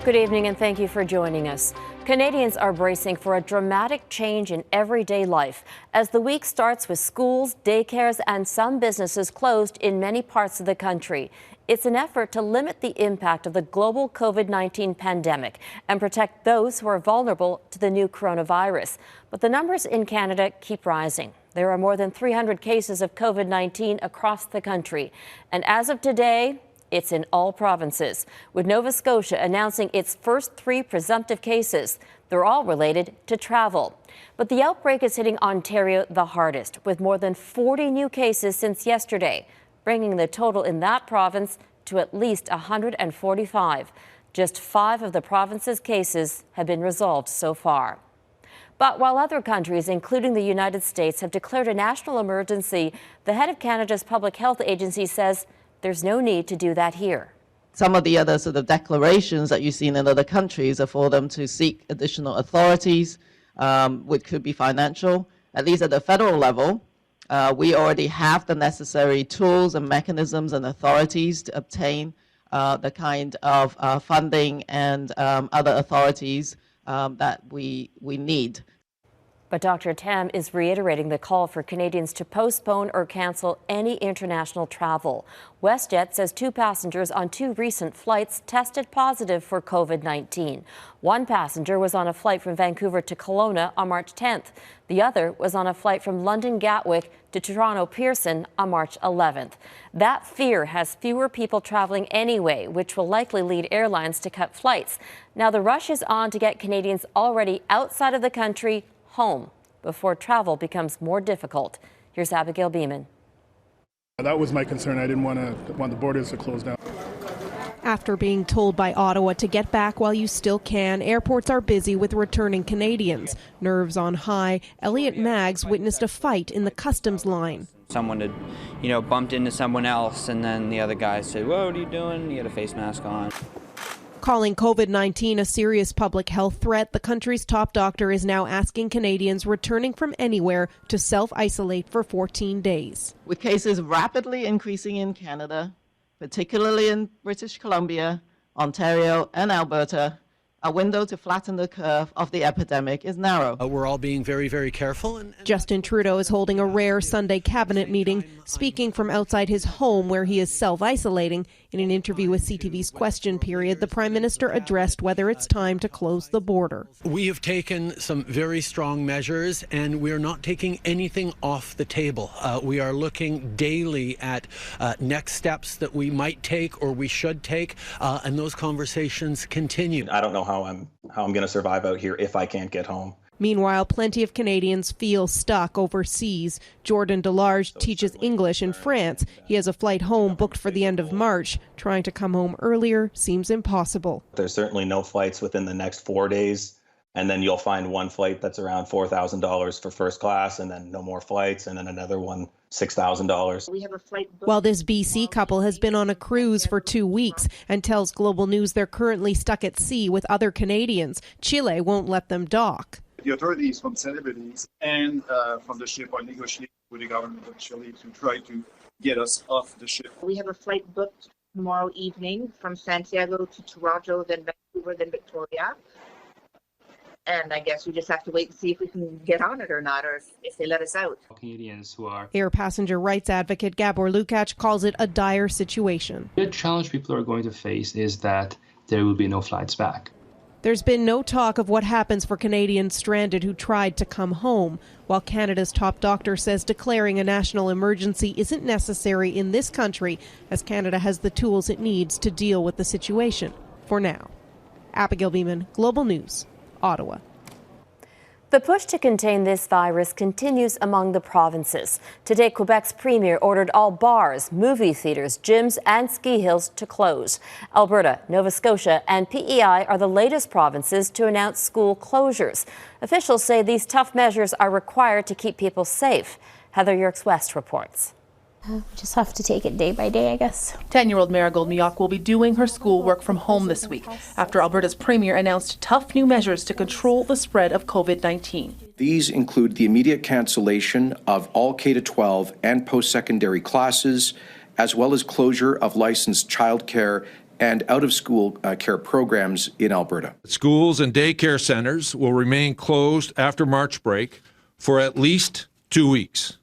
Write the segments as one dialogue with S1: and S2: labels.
S1: Good evening and thank you for joining us. Canadians are bracing for a dramatic change in everyday life as the week starts with schools, daycares and some businesses closed in many parts of the country. It's an effort to limit the impact of the global COVID-19 pandemic and protect those who are vulnerable to the new coronavirus. But the numbers in Canada keep rising. There are more than 300 cases of COVID-19 across the country. And as of today, it's in all provinces, with Nova Scotia announcing its first 3 presumptive cases. They're all related to travel. But the outbreak is hitting Ontario the hardest, with more than 40 new cases since yesterday, bringing the total in that province to at least 145. Just 5 of the province's cases have been resolved so far. But while other countries, including the United States, have declared a national emergency, the head of Canada's public health agency says there's no need to do that here.
S2: Some of the other sort of declarations that you've seen in other countries are for them to seek additional authorities, which could be financial. At least at the federal level, we already have the necessary tools and mechanisms and authorities to obtain the kind of funding and other authorities that we need.
S1: But Dr. Tam is reiterating the call for Canadians to postpone or cancel any international travel. WestJet says 2 passengers on 2 recent flights tested positive for COVID-19. One passenger was on a flight from Vancouver to Kelowna on March 10th. The other was on a flight from London Gatwick to Toronto Pearson on March 11th. That fear has fewer people traveling anyway, which will likely lead airlines to cut flights. Now the rush is on to get Canadians already outside of the country home before travel becomes more difficult. Here's Abigail Beeman.
S3: That was my concern. I didn't want the borders to close down.
S4: After being told by Ottawa to get back while you still can, airports are busy with returning Canadians. Nerves on high, Elliot Maggs witnessed a fight in the customs line.
S5: Someone had, bumped into someone else, and then the other guy said, "Whoa, what are you doing?" He had a face mask on.
S4: Calling COVID-19 a serious public health threat, the country's top doctor is now asking Canadians returning from anywhere to self-isolate for 14 days.
S2: With cases rapidly increasing in Canada, particularly in British Columbia, Ontario, and Alberta, a window to flatten the curve of the epidemic is narrow.
S6: We're all being very, very careful.
S4: Justin Trudeau is holding a rare Sunday cabinet meeting, speaking from outside his home where he is self-isolating. In an interview with CTV's Question Period, the Prime Minister addressed whether it's time to close the border.
S6: We have taken some very strong measures, and we're not taking anything off the table. We are looking daily at next steps that we might take or we should take, and those conversations continue.
S7: I don't know how I'm going to survive out here if I can't get home.
S4: Meanwhile, plenty of Canadians feel stuck overseas. Jordan Delarge teaches English in France. He has a flight home booked for the end of March. Trying to come home earlier seems impossible.
S7: There's certainly no flights within the next 4 days. And then you'll find one flight that's around $4,000 for first class, and then no more flights, and then another one $6,000.
S4: We have a flight booked. While this BC couple has been on a cruise for 2 weeks and tells Global News they're currently stuck at sea with other Canadians, Chile won't let them dock.
S8: The authorities from celebrities and from the ship are negotiating with the government of Chile to try to get us off the ship.
S9: We have a flight booked tomorrow evening from Santiago to Toronto, then Vancouver, then Victoria. And I guess we just have to wait and see if we can get on it or not, or if they let us out.
S10: Canadians who are
S4: air passenger rights advocate Gabor Lukács calls it a dire situation.
S10: The challenge people are going to face is that there will be no flights back.
S4: There's been no talk of what happens for Canadians stranded who tried to come home, while Canada's top doctor says declaring a national emergency isn't necessary in this country, as Canada has the tools it needs to deal with the situation for now. Abigail Beeman, Global News, Ottawa.
S1: The push to contain this virus continues among the provinces. Today, Quebec's premier ordered all bars, movie theaters, gyms and ski hills to close. Alberta, Nova Scotia and PEI are the latest provinces to announce school closures. Officials say these tough measures are required to keep people safe. Heather Yerkes-West reports.
S11: We just have to take it day by day, I guess.
S12: 10-year-old Marigold Mioc will be doing her schoolwork from home this week after Alberta's premier announced tough new measures to control the spread of COVID-19.
S13: These include the immediate cancellation of all K-12 and post-secondary classes, as well as closure of licensed childcare and out-of-school care programs in Alberta.
S14: Schools and daycare centers will remain closed after March break for at least 2 weeks,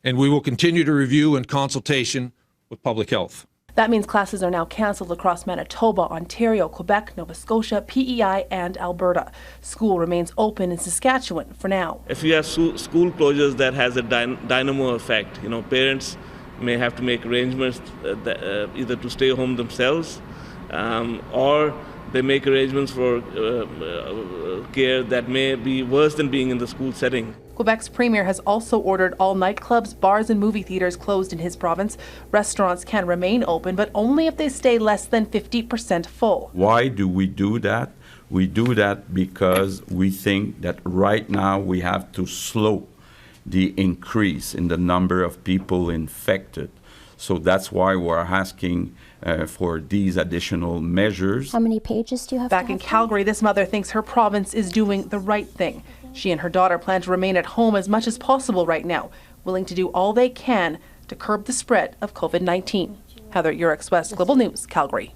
S14: and we will continue to review in consultation with public health.
S12: That means classes are now cancelled across Manitoba, Ontario, Quebec, Nova Scotia, PEI, and Alberta. School remains open in Saskatchewan for now.
S15: If you have school closures, that has a dynamo effect. You know, parents may have to make arrangements either to stay home themselves or they make arrangements for care that may be worse than being in the school setting.
S12: Quebec's premier has also ordered all nightclubs, bars, and movie theaters closed in his province. Restaurants can remain open, but only if they stay less than 50% full.
S16: Why do we do that? We do that because we think that right now we have to slow the increase in the number of people infected. So that's why we're asking for these additional measures.
S11: How many pages do you have?
S12: Back in Calgary, this mother thinks her province is doing the right thing. She and her daughter plan to remain at home as much as possible right now, willing to do all they can to curb the spread of COVID-19. Heather, Urix West, Global News, Calgary.